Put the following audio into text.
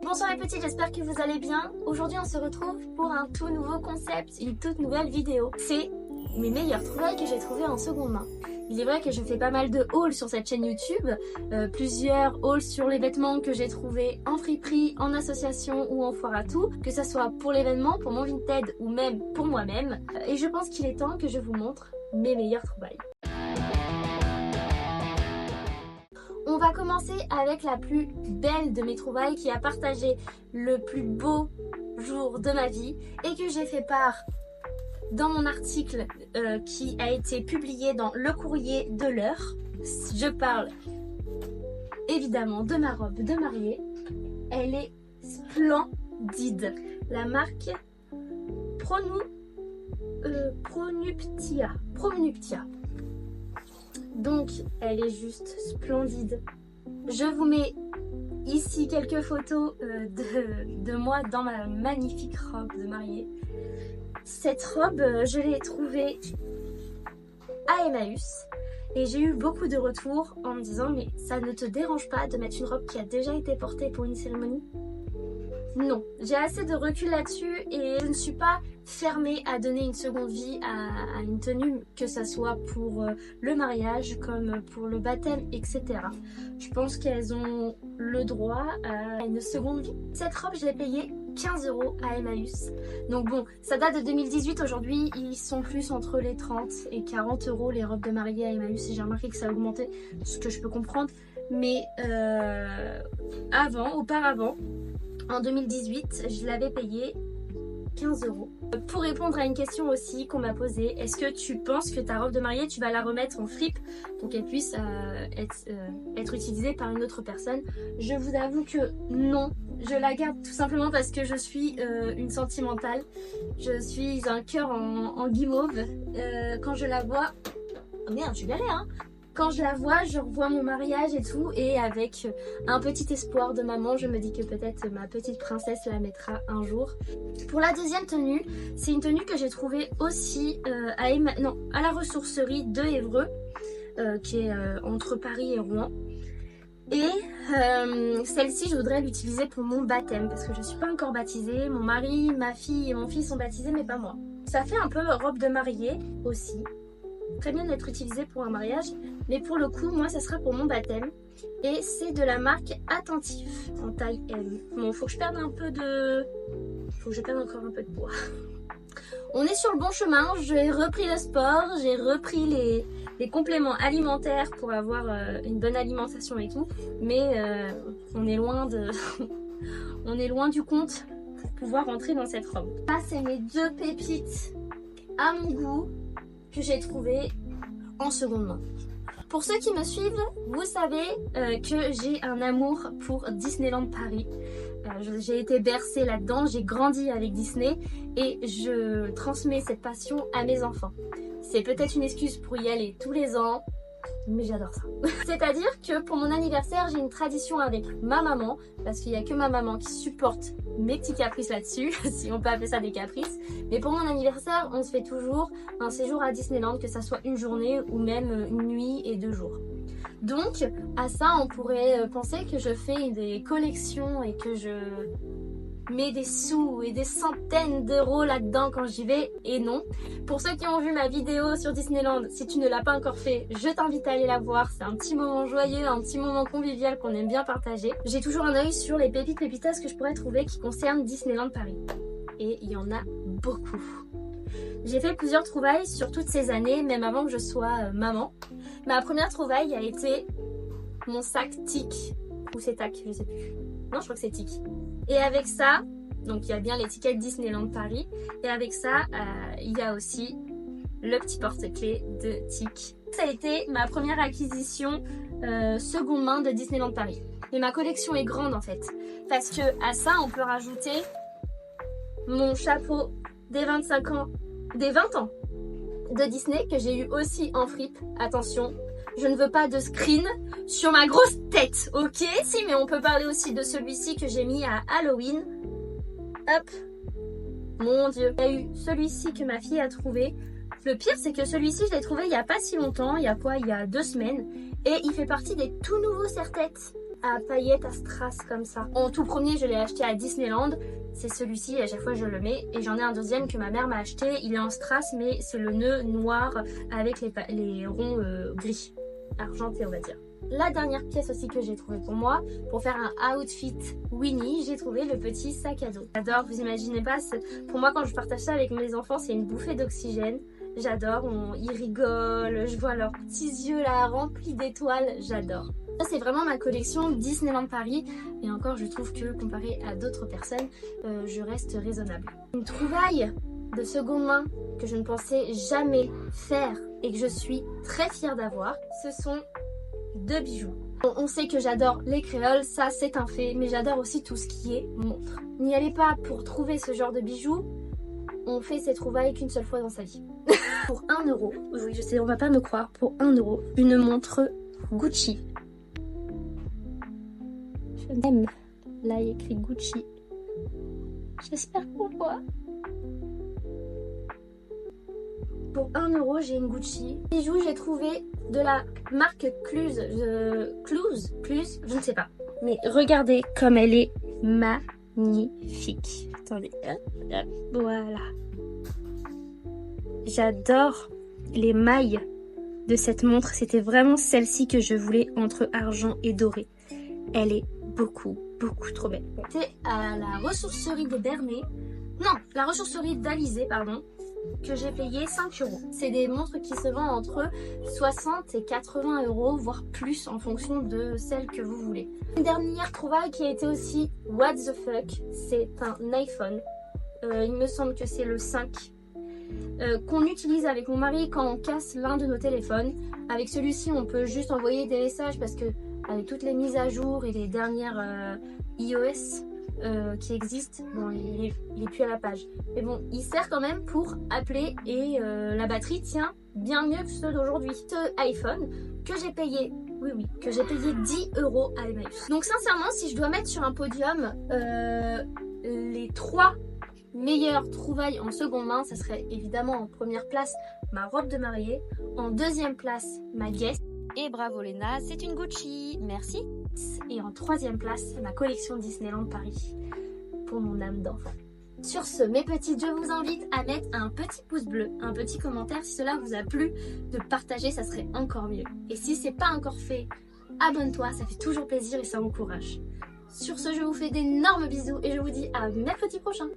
Bonsoir les petits, j'espère que vous allez bien. Aujourd'hui on se retrouve pour un tout nouveau concept, une toute nouvelle vidéo. C'est mes meilleures trouvailles que j'ai trouvées en seconde main. Il est vrai que je fais pas mal de hauls sur cette chaîne YouTube, plusieurs hauls sur les vêtements que j'ai trouvés en friperie, en association ou en foire à tout, que ça soit pour l'événement, pour mon Vinted ou même pour moi-même. Et je pense qu'il est temps que je vous montre mes meilleures trouvailles. On va commencer avec la plus belle de mes trouvailles qui a partagé le plus beau jour de ma vie et que j'ai fait part dans mon article qui a été publié dans Le Courrier de l'Heure. Je parle évidemment de ma robe de mariée. Elle est splendide. La marque Pronuptia. Donc elle est juste splendide. Je vous mets ici quelques photos de moi dans ma magnifique robe de mariée. Cette robe, je l'ai trouvée à Emmaüs et j'ai eu beaucoup de retours en me disant mais ça ne te dérange pas de mettre une robe qui a déjà été portée pour une cérémonie ? Non, j'ai assez de recul là-dessus et je ne suis pas fermée à donner une seconde vie à une tenue, que ça soit pour le mariage comme pour le baptême, etc. Je pense qu'elles ont le droit à une seconde vie. Cette robe, je l'ai payée 15 € à Emmaüs. Donc bon, ça date de 2018, aujourd'hui ils sont plus entre les 30 et 40 € les robes de mariée à Emmaüs. J'ai remarqué que ça a augmenté, ce que je peux comprendre. Mais auparavant, en 2018, je l'avais payé 15 €. Pour répondre à une question aussi qu'on m'a posée, est-ce que tu penses que ta robe de mariée, tu vas la remettre en fripe pour qu'elle puisse être utilisée par une autre personne? Je vous avoue que non. Je la garde tout simplement parce que je suis une sentimentale. Je suis un cœur en guimauve. Quand je la vois... Oh merde, je suis galère, hein. Quand je la vois, je revois mon mariage et tout, et avec un petit espoir de maman, je me dis que peut-être ma petite princesse la mettra un jour. Pour la deuxième tenue, c'est une tenue que j'ai trouvée aussi à la ressourcerie de Évreux, qui est entre Paris et Rouen. Et celle-ci, je voudrais l'utiliser pour mon baptême, parce que je ne suis pas encore baptisée. Mon mari, ma fille et mon fils sont baptisés, mais pas moi. Ça fait un peu robe de mariée aussi. Très bien d'être utilisé pour un mariage, mais pour le coup moi ça sera pour mon baptême et c'est de la marque Attentif en taille M. Bon, faut que je perde encore un peu de poids. On est sur le bon chemin, j'ai repris le sport, j'ai repris les compléments alimentaires pour avoir une bonne alimentation et tout, mais on est loin du compte pour pouvoir rentrer dans cette robe. Là c'est mes deux pépites à mon goût que j'ai trouvé en seconde main. Pour ceux qui me suivent, vous savez que j'ai un amour pour Disneyland Paris. J'ai été bercée là-dedans, j'ai grandi avec Disney et je transmets cette passion à mes enfants. C'est peut-être une excuse pour y aller tous les ans, mais j'adore ça. C'est-à-dire que pour mon anniversaire, j'ai une tradition avec ma maman, parce qu'il n'y a que ma maman qui supporte mes petits caprices là-dessus, si on peut appeler ça des caprices. Mais pour mon anniversaire, on se fait toujours un séjour à Disneyland, que ça soit une journée ou même une nuit et 2 jours. Donc, à ça, on pourrait penser que je fais des collections et que je mets des sous et des centaines d'euros là-dedans quand j'y vais, et non. Pour ceux qui ont vu ma vidéo sur Disneyland, si tu ne l'as pas encore fait, je t'invite à aller la voir. C'est un petit moment joyeux, un petit moment convivial qu'on aime bien partager. J'ai toujours un œil sur les pépitas que je pourrais trouver qui concernent Disneyland Paris. Et il y en a beaucoup. J'ai fait plusieurs trouvailles sur toutes ces années, même avant que je sois maman. Ma première trouvaille a été mon sac TIC. Ou c'est TAC, je sais plus. Non, je crois que c'est TIC. Et avec ça, donc il y a bien l'étiquette Disneyland Paris. Et avec ça, il y a aussi le petit porte-clés de TIC. Ça a été ma première acquisition seconde main de Disneyland Paris. Et ma collection est grande en fait. Parce que à ça, on peut rajouter mon chapeau des 20 ans de Disney que j'ai eu aussi en fripe. Attention, je ne veux pas de screen sur ma grosse tête, ok? Si, mais on peut parler aussi de celui-ci que j'ai mis à Halloween. Hop. Mon Dieu. Il y a eu celui-ci que ma fille a trouvé. Le pire, c'est que celui-ci, je l'ai trouvé il n'y a pas si longtemps. Il y a 2 semaines. Et il fait partie des tout nouveaux serre-têtes. à paillettes à strass comme ça. En tout premier, je l'ai acheté à Disneyland. C'est celui-ci, à chaque fois je le mets. Et j'en ai un deuxième que ma mère m'a acheté. Il est en strass, mais c'est le nœud noir avec les ronds gris, argentés on va dire. La dernière pièce aussi que j'ai trouvée pour moi, pour faire un outfit Winnie, j'ai trouvé le petit sac à dos. J'adore, vous imaginez pas, pour moi quand je partage ça avec mes enfants, c'est une bouffée d'oxygène. J'adore, ils rigolent, je vois leurs petits yeux là remplis d'étoiles, j'adore. Ça c'est vraiment ma collection Disneyland Paris et encore je trouve que comparé à d'autres personnes, je reste raisonnable. Une trouvaille de seconde main que je ne pensais jamais faire et que je suis très fière d'avoir, ce sont 2 bijoux. On sait que j'adore les créoles, ça c'est un fait, mais j'adore aussi tout ce qui est montre. N'y allez pas pour trouver ce genre de bijoux, on fait ces trouvailles qu'une seule fois dans sa vie. Pour 1 euro, oui je sais on va pas me croire, pour 1 euro, une montre Gucci. Je m'aime, là il y a écrit Gucci. J'espère qu'on le voit. Pour 1 euro, j'ai une Gucci. Bijoux, j'ai trouvé de la marque Cluse, je ne sais pas. Mais regardez comme elle est magnifique. Attendez, voilà. J'adore les mailles de cette montre. C'était vraiment celle-ci que je voulais entre argent et doré. Elle est beaucoup trop belle. C'est à la ressourcerie de Bernay. Non, la ressourcerie d'Alizé, pardon. Que j'ai payé 5 euros. C'est des montres qui se vendent entre 60 et 80 euros, voire plus en fonction de celle que vous voulez. Une dernière trouvaille qui a été aussi what the fuck, c'est un iPhone. Il me semble que c'est le 5. Qu'on utilise avec mon mari quand on casse l'un de nos téléphones. Avec celui-ci, on peut juste envoyer des messages parce que avec toutes les mises à jour et les dernières iOS qui existent, bon il est plus à la page, mais bon il sert quand même pour appeler et la batterie tient bien mieux que ceux d'aujourd'hui. Ce iPhone que j'ai payé, que j'ai payé 10 euros à Emmaüs. Donc sincèrement si je dois mettre sur un podium les 3 meilleures trouvailles en seconde main, ça serait évidemment en première place ma robe de mariée, en deuxième place ma Guess. Et bravo Léna, c'est une Gucci, merci. Et en troisième place, ma collection Disneyland Paris pour mon âme d'enfant. Sur ce, mes petites, je vous invite à mettre un petit pouce bleu, un petit commentaire si cela vous a plu, de partager, ça serait encore mieux. Et si c'est pas encore fait, abonne-toi, ça fait toujours plaisir et ça encourage. Sur ce, je vous fais d'énormes bisous et je vous dis à mercredi prochain.